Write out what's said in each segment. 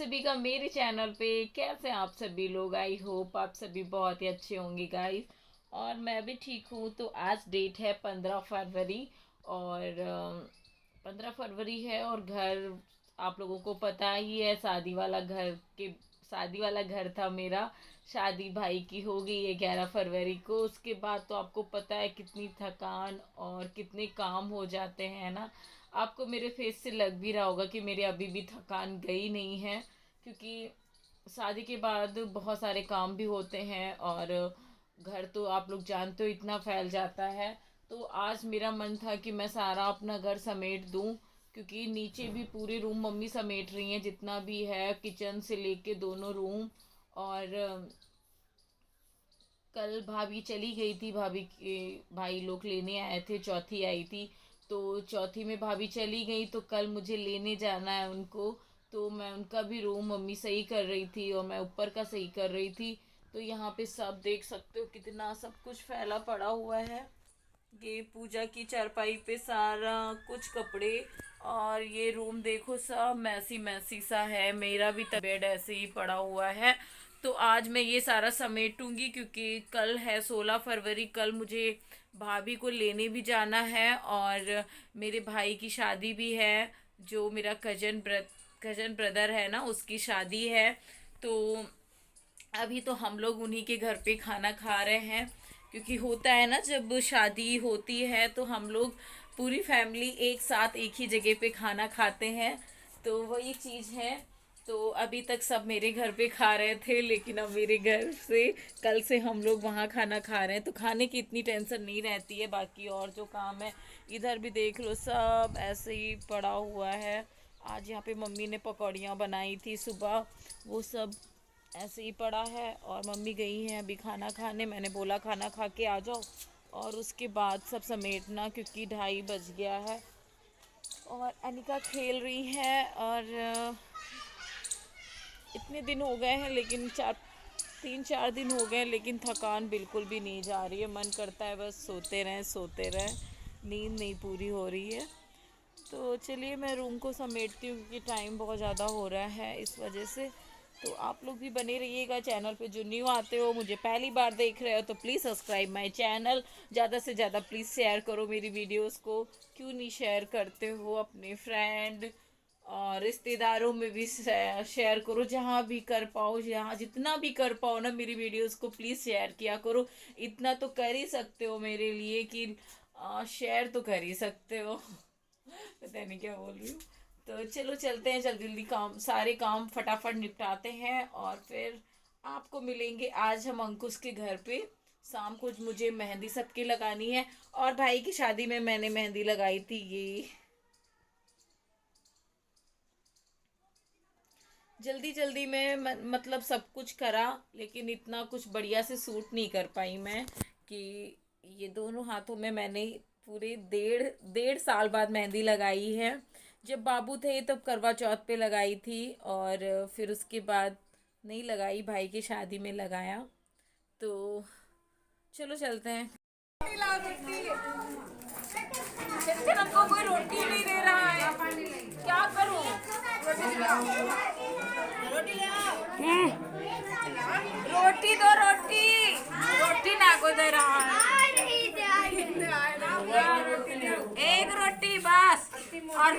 सभी का मेरे चैनल पे। कैसे हैं आप सभी लोग? आई होप आप सभी बहुत ही अच्छे होंगे गाइस। और मैं भी ठीक हूँ। तो आज डेट है 15 फरवरी। और 15 फरवरी है और घर आप लोगों को पता ही है, शादी वाला घर था मेरा। शादी भाई की हो गई है 11 फरवरी को। उसके बाद तो आपको पता है कितनी थकान और कितने काम हो जाते हैं ना। आपको मेरे फेस से लग भी रहा होगा कि मेरे अभी भी थकान गई नहीं है, क्योंकि शादी के बाद बहुत सारे काम भी होते हैं और घर तो आप लोग जानते हो इतना फैल जाता है। तो आज मेरा मन था कि मैं सारा अपना घर समेट दूं, क्योंकि नीचे भी पूरे रूम मम्मी समेट रही हैं, जितना भी है किचन से लेके दोनों रूम। और कल भाभी चली गई थी, भाभी के भाई लोग लेने आए थे, चौथी आई थी। तो चौथी में भाभी चली गई तो कल मुझे लेने जाना है उनको। तो मैं उनका भी रूम मम्मी सही कर रही थी और मैं ऊपर का सही कर रही थी। तो यहाँ पे सब देख सकते हो कितना सब कुछ फैला पड़ा हुआ है। ये पूजा की चारपाई पे सारा कुछ कपड़े। और ये रूम देखो सब मैसी मैसी सा है। मेरा भी बेड ऐसे ही पड़ा हुआ है। तो आज मैं ये सारा समेटूंगी, क्योंकि कल है 16 फरवरी। कल मुझे भाभी को लेने भी जाना है और मेरे भाई की शादी भी है। जो मेरा कजन ब्रदर है ना, उसकी शादी है। तो अभी तो हम लोग उन्हीं के घर पे खाना खा रहे हैं, क्योंकि होता है ना जब शादी होती है तो हम लोग पूरी फैमिली एक साथ एक ही जगह पे खाना खाते हैं। तो वही चीज़ है। तो अभी तक सब मेरे घर पे खा रहे थे, लेकिन अब मेरे घर से कल से हम लोग वहाँ खाना खा रहे हैं। तो खाने की इतनी टेंशन नहीं रहती है। बाकी और जो काम है इधर भी देख लो, सब ऐसे ही पड़ा हुआ है। आज यहाँ पे मम्मी ने पकौड़ियाँ बनाई थी सुबह, वो सब ऐसे ही पड़ा है। और मम्मी गई हैं अभी खाना खाने। मैंने बोला खाना खा के आ जाओ और उसके बाद सब समेटना, क्योंकि 2:30 बज गया है। और अनिका खेल रही है। और इतने दिन हो गए हैं, लेकिन 3-4 दिन हो गए, लेकिन थकान बिल्कुल भी नहीं जा रही है। मन करता है बस सोते रहें सोते रहें, नींद नहीं पूरी हो रही है। तो चलिए मैं रूम को समेटती हूँ, क्योंकि टाइम बहुत ज़्यादा हो रहा है इस वजह से। तो आप लोग भी बने रहिएगा चैनल पे। जो न्यू आते हो, मुझे पहली बार देख रहे हो, तो प्लीज़ सब्सक्राइब माय चैनल। ज़्यादा से ज़्यादा प्लीज़ शेयर करो मेरी वीडियोस को। क्यों नहीं शेयर करते हो? अपने फ्रेंड और रिश्तेदारों में भी शेयर करो, जहाँ भी कर पाओ, जहाँ जितना भी कर पाओ ना, मेरी वीडियोस को प्लीज़ शेयर किया करो। इतना तो कर ही सकते हो मेरे लिए कि शेयर तो कर ही सकते हो। पता नहीं क्या बोल रही हूँ। तो चलो चलते हैं, जल्दी जल्दी काम, सारे काम फटाफट निपटाते हैं और फिर आपको मिलेंगे। आज हम अंकुश के घर पे। शाम को मुझे मेहंदी सबकी लगानी है, और भाई की शादी में मैंने मेहंदी लगाई थी। ये जल्दी जल्दी में मतलब सब कुछ करा, लेकिन इतना कुछ बढ़िया से सूट नहीं कर पाई मैं। कि ये दोनों हाथों में मैंने पूरे डेढ़ डेढ़ साल बाद मेहंदी लगाई है। जब बाबू थे तब करवा चौथ पे लगाई थी, और फिर उसके बाद नहीं लगाई, भाई की शादी में लगाया। तो चलो चलते हैं। शिक्षक हमको कोई रोटी नहीं दे रहा है, क्या करूं? रोटी ले आओ। रोटी दो, रोटी रोटी ना को दे रहा है। एक रोटी बस। और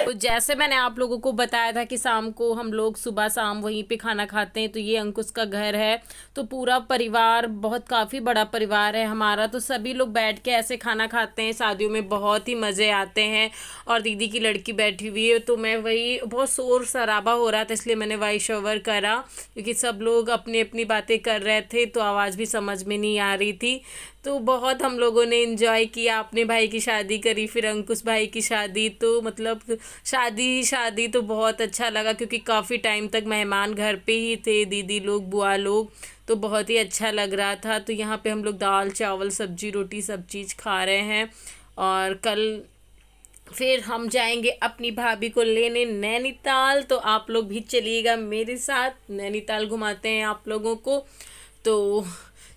तो जैसे मैंने आप लोगों को बताया था कि शाम को हम लोग सुबह शाम वहीं पे खाना खाते हैं। तो ये अंकुश का घर है। तो पूरा परिवार, बहुत काफ़ी बड़ा परिवार है हमारा। तो सभी लोग बैठ के ऐसे खाना खाते हैं। शादियों में बहुत ही मज़े आते हैं। और दीदी की लड़की बैठी हुई है, तो मैं वही, बहुत शोर शराबा हो रहा था, इसलिए मैंने वॉइस ओवर करा, क्योंकि सब लोग अपनी अपनी बातें कर रहे थे तो आवाज़ भी समझ में नहीं आ रही थी। तो बहुत हम लोगों ने इन्जॉय किया। अपने भाई की शादी करी, फिर अंकुश भाई की शादी। तो मतलब शादी शादी तो बहुत अच्छा लगा, क्योंकि काफ़ी टाइम तक मेहमान घर पे ही थे, दीदी लोग, बुआ लोग। तो बहुत ही अच्छा लग रहा था। तो यहाँ पे हम लोग दाल चावल सब्जी रोटी सब चीज़ खा रहे हैं। और कल फिर हम जाएंगे अपनी भाभी को लेने नैनीताल। तो आप लोग भी चलिएगा मेरे साथ, नैनीताल घुमाते हैं आप लोगों को। तो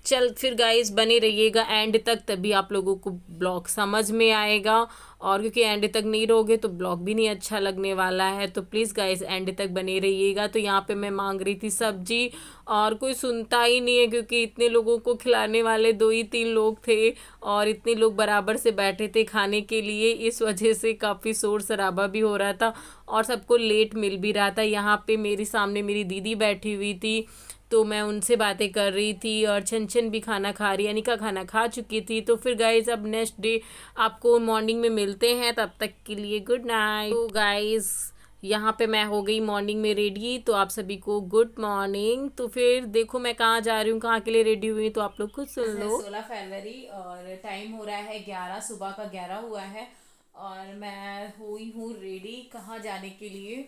चल फिर गाइस बने रहिएगा एंड तक, तभी आप लोगों को ब्लॉग समझ में आएगा। और क्योंकि एंड तक नहीं रहोगे तो ब्लॉग भी नहीं अच्छा लगने वाला है, तो प्लीज़ गाइस एंड तक बने रहिएगा। तो यहाँ पे मैं मांग रही थी सब्जी और कोई सुनता ही नहीं है, क्योंकि इतने लोगों को खिलाने वाले 2 ही 3 लोग थे और इतने लोग बराबर से बैठे थे खाने के लिए, इस वजह से काफ़ी शोर शराबा भी हो रहा था और सबको लेट मिल भी रहा था। यहाँ पे मेरे सामने मेरी दीदी बैठी हुई थी, तो मैं उनसे बातें कर रही थी और छन छन भी खाना खा रही, अनिका खाना खा चुकी थी। तो फिर गाइज अब नेक्स्ट डे आपको मॉर्निंग में मिलते हैं, तब तक के लिए गुड नाइट। तो गाइज यहाँ पे मैं हो गई मॉर्निंग में रेडी, तो आप सभी को गुड मॉर्निंग। तो फिर देखो मैं कहाँ जा रही हूँ, कहाँ के लिए रेडी हुई, तो आप लोग खुद सुन लो। 16 फरवरी और टाइम हो रहा है 11, सुबह का 11 हुआ है और मैं हुई हूँ रेडी कहाँ जाने के लिए।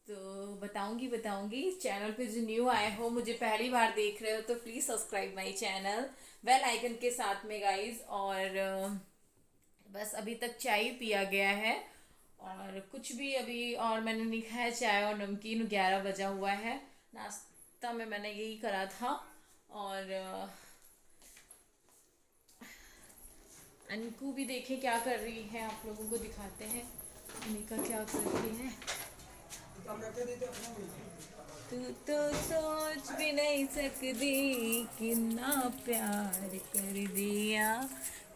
तो बताऊंगी चैनल पे जो न्यू आए हो, मुझे पहली बार देख रहे हो, तो please subscribe my channel bell icon के साथ में गाइज। और बस अभी तक चाय पिया गया है और कुछ भी अभी और मैंने नहीं खाया, चाय और नमकीन। 11 बजा हुआ है, नाश्ता में मैंने यही करा था। और अनकू भी देखें क्या कर रही है, आप लोगों को दिखाते हैं अनिका क्या कर रही है। तू तो सोच भी नहीं सकती कितना प्यार कर दिया,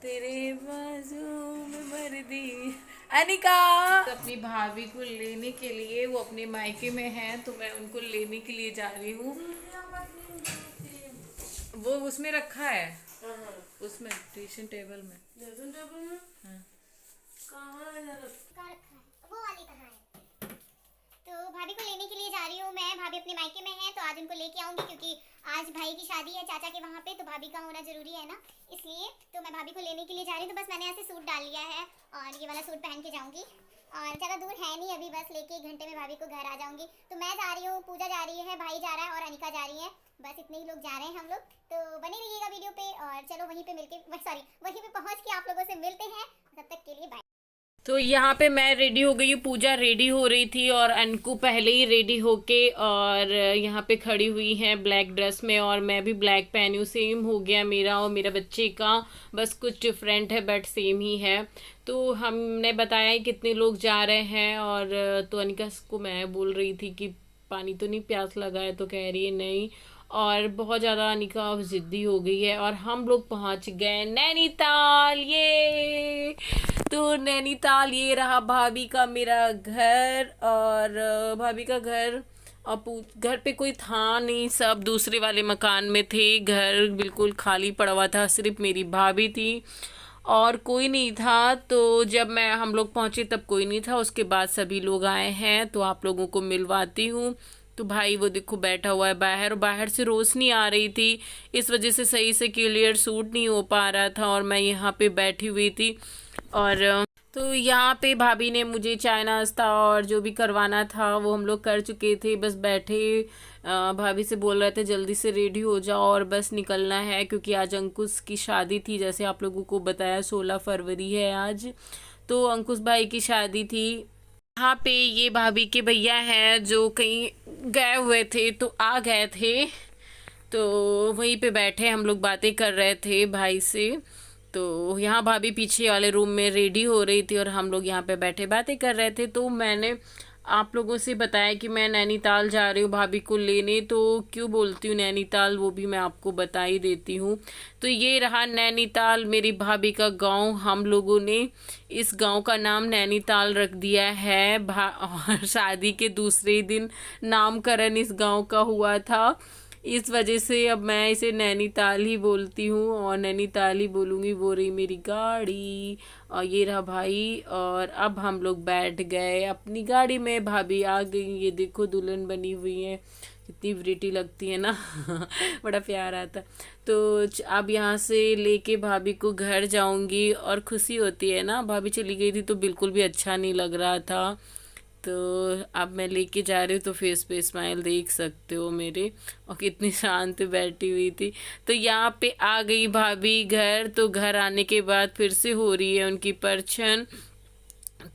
तेरे बाजू में मर दी। अनिका तो अपनी भाभी को लेने के लिए, वो अपने मायके में है, तो मैं उनको लेने के लिए जा रही हूँ। वो उसमें रखा है, उसमें ड्रेसिंग टेबल में। हाँ। कहाँ रखा है? वो वाली कहाँ है? तो भाभी को लेने के लिए जा रही हूँ मैं। भाभी अपने मायके में है, तो आज उनको लेके आऊंगी, क्योंकि आज भाई की शादी है चाचा के वहाँ पे, तो भाभी का होना जरूरी है ना, इसलिए तो मैं भाभी को लेने के लिए जा रही हूँ। तो बस मैंने यहाँ से सूट डाल लिया है और ये वाला सूट पहन के जाऊंगी और ज़्यादा दूर है नहीं, अभी बस लेके 1 घंटे में भाभी को घर आ जाऊंगी। तो मैं जा रही हूँ, पूजा जा रही है, भाई जा रहा है और अनिका जा रही है, बस इतने ही लोग जा रहे हैं हम लोग। तो बने रहिएगा वीडियो पे और चलो वहीं पे मिलके, सॉरी वहीं पे पहुँच के आप लोगों से मिलते हैं। तब तक के लिए बाय। तो यहाँ पे मैं रेडी हो गई हूँ, पूजा रेडी हो रही थी और अनकू पहले ही रेडी होके और यहाँ पे खड़ी हुई है ब्लैक ड्रेस में, और मैं भी ब्लैक पहनी हूँ। सेम हो गया मेरा और मेरा बच्चे का, बस कुछ डिफरेंट है बट सेम ही है। तो हमने बताया ही कितने लोग जा रहे हैं, और तो अनिका को मैं बोल रही थी कि पानी तो नहीं प्यास लगा है, तो कह रही है नहीं। और बहुत ज़्यादा अनिका ज़िद्दी हो गई है और हम लोग पहुँच गए नैनीताल। ये तो नैनीताल ये रहा भाभी का मेरा घर, और भाभी का घर। और घर पे कोई था नहीं, सब दूसरे वाले मकान में थे, घर बिल्कुल खाली पड़ा हुआ था, सिर्फ मेरी भाभी थी और कोई नहीं था। तो जब हम लोग पहुंचे तब कोई नहीं था, उसके बाद सभी लोग आए हैं, तो आप लोगों को मिलवाती हूँ। तो भाई वो देखो बैठा हुआ है बाहर, और बाहर से रोशनी आ रही थी, इस वजह से सही से क्लियर शूट नहीं हो पा रहा था, और मैं यहाँ पे बैठी हुई थी। और तो यहाँ पे भाभी ने मुझे चाय नाश्ता और जो भी करवाना था वो हम लोग कर चुके थे, बस बैठे भाभी से बोल रहे थे जल्दी से रेडी हो जाओ और बस निकलना है, क्योंकि आज अंकुश की शादी थी, जैसे आप लोगों को बताया 16 फरवरी है आज, तो अंकुश भाई की शादी थी। यहाँ पे ये भाभी के भैया हैं जो कहीं गए हुए थे, तो आ गए थे, तो वहीं पे बैठे हम लोग बातें कर रहे थे भाई से। तो यहाँ भाभी पीछे वाले रूम में रेडी हो रही थी और हम लोग यहाँ पे बैठे बातें कर रहे थे। तो मैंने आप लोगों से बताया कि मैं नैनीताल जा रही हूँ भाभी को लेने, तो क्यों बोलती हूँ नैनीताल वो भी मैं आपको बता ही देती हूँ। तो ये रहा नैनीताल, मेरी भाभी का गांव। हम लोगों ने इस गांव का नाम नैनीताल रख दिया है, और शादी के दूसरे दिन नामकरण इस गांव का हुआ था, इस वजह से अब मैं इसे नैनीताल ही बोलती हूँ और नैनीताल ही बोलूँगी। वो रही मेरी गाड़ी और ये रहा भाई, और अब हम लोग बैठ गए अपनी गाड़ी में। भाभी आ गई, ये देखो दुल्हन बनी हुई है, कितनी प्रिटी लगती है ना बड़ा प्यार आता। तो अब यहाँ से लेके भाभी को घर जाऊँगी, और खुशी होती है ना, भाभी चली गई थी तो बिल्कुल भी अच्छा नहीं लग रहा था, तो अब मैं लेके जा रही हूँ, तो फेस पे स्माइल देख सकते हो मेरे, और कितनी शांत बैठी हुई थी। तो यहाँ पे आ गई भाभी घर, तो घर आने के बाद फिर से हो रही है उनकी परछन।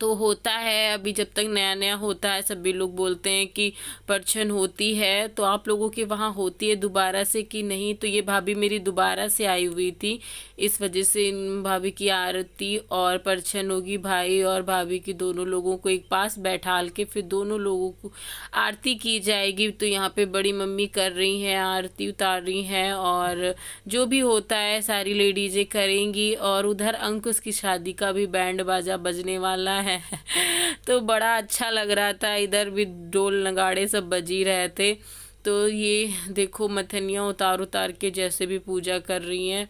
तो होता है अभी, जब तक नया नया होता है सभी लोग बोलते हैं कि परछन होती है। तो आप लोगों के वहाँ होती है दोबारा से कि नहीं? तो ये भाभी मेरी दोबारा से आई हुई थी, इस वजह से इन भाभी की आरती और परछन होगी। भाई और भाभी की दोनों लोगों को एक पास बैठाल के फिर दोनों लोगों को आरती की जाएगी। तो यहाँ पे बड़ी मम्मी कर रही हैं, आरती उतार रही हैं, और जो भी होता है सारी लेडीजें करेंगी। और उधर अंकुश की शादी का भी बैंड बाजा बजने वाला है तो बड़ा अच्छा लग रहा था, इधर भी ढोल नगाड़े सब बजी रहे थे। तो ये देखो मथनियाँ उतार उतार के जैसे भी पूजा कर रही हैं।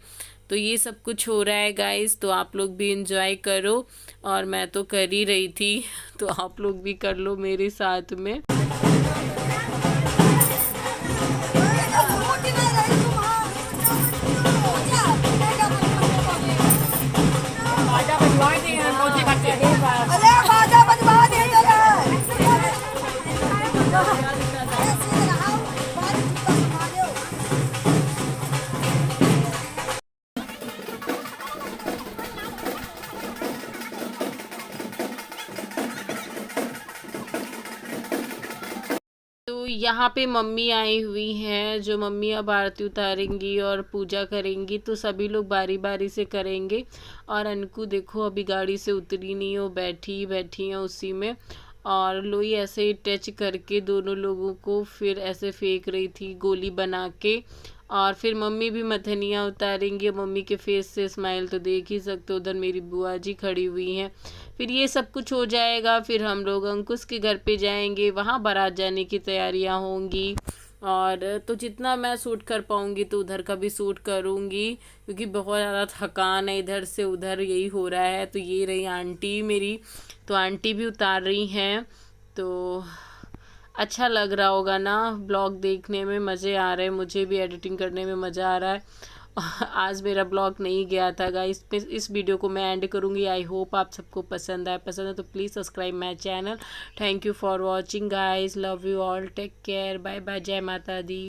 तो ये सब कुछ हो रहा है गाइस, तो आप लोग भी इंजॉय करो, और मैं तो कर ही रही थी तो आप लोग भी कर लो मेरे साथ में। तो यहाँ पे मम्मी आई हुई हैं, जो मम्मी अब आरती उतारेंगी और पूजा करेंगी। तो सभी लोग बारी बारी से करेंगे। और अनकू देखो अभी गाड़ी से उतरी नहीं, वो बैठी बैठी है उसी में, और लोई ऐसे ही टच करके दोनों लोगों को फिर ऐसे फेंक रही थी गोली बना के। और फिर मम्मी भी मथनियाँ उतारेंगी। मम्मी के फेस से स्माइल तो देख ही सकते हो, उधर मेरी बुआ जी खड़ी हुई हैं। फिर ये सब कुछ हो जाएगा, फिर हम लोग अंकुश के घर पे जाएंगे, वहाँ बारात जाने की तैयारियाँ होंगी। और तो जितना मैं शूट कर पाऊँगी तो उधर का भी शूट करूँगी, क्योंकि बहुत ज़्यादा थकान है, इधर से उधर यही हो रहा है। तो ये रही आंटी मेरी, तो आंटी भी उतार रही हैं। तो अच्छा लग रहा होगा ना, ब्लॉग देखने में मज़े आ रहे हैं, मुझे भी एडिटिंग करने में मज़ा आ रहा है। आज मेरा ब्लॉग नहीं गया था गाइस। इस वीडियो को मैं एंड करूँगी। आई होप आप सबको पसंद है तो please subscribe my channel. Thank you for watching guys, love you all, take care, bye bye, जय माता दी।